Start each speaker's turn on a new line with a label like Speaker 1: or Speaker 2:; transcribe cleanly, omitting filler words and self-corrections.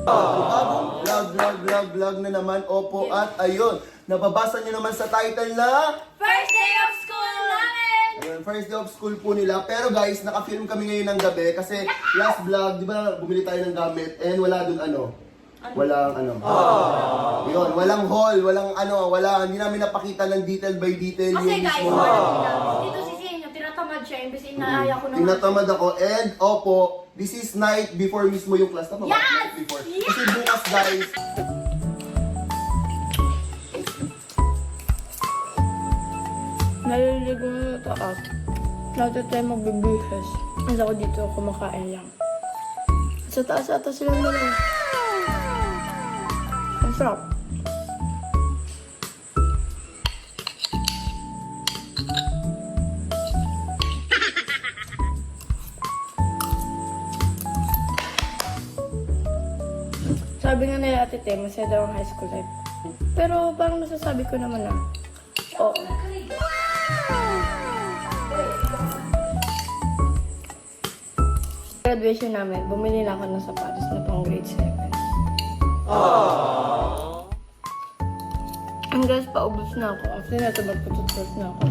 Speaker 1: Bagong vlog na naman, opo, at ayun, nababasa nyo naman sa title na
Speaker 2: First day of school namin!
Speaker 1: ayun, first day of school po nila. Pero guys, naka-film kami ngayon ng gabi kasi last vlog, di ba, bumili tayo ng gamit and wala dun walang yun, walang haul, hindi namin napakita ng detail by detail
Speaker 2: Kasi
Speaker 1: yung
Speaker 2: guys,
Speaker 1: mismo.
Speaker 2: dito si Sienyo, tinatamad siya, imbes inaaya ko naman.
Speaker 1: Tinatamad ako and opo, this is night before mismo yung class. Tama ba?
Speaker 2: Yes!
Speaker 1: Night before. Kasi bukas guys,
Speaker 3: Naliligo na sa taas. Nato tayo magbibihis. Kasi ako dito kumakain lang. Sa taas ata silang dalawa. Ang sarap. Sabi nga nila Ate Te, masaya daw ang high school life. Pero parang nasasabi ko naman na, oo. Graduation namin, bumili na ako ng sapatos na pang grade 7. Ang guys, paubos na ako. Kasi natubag ko na ako.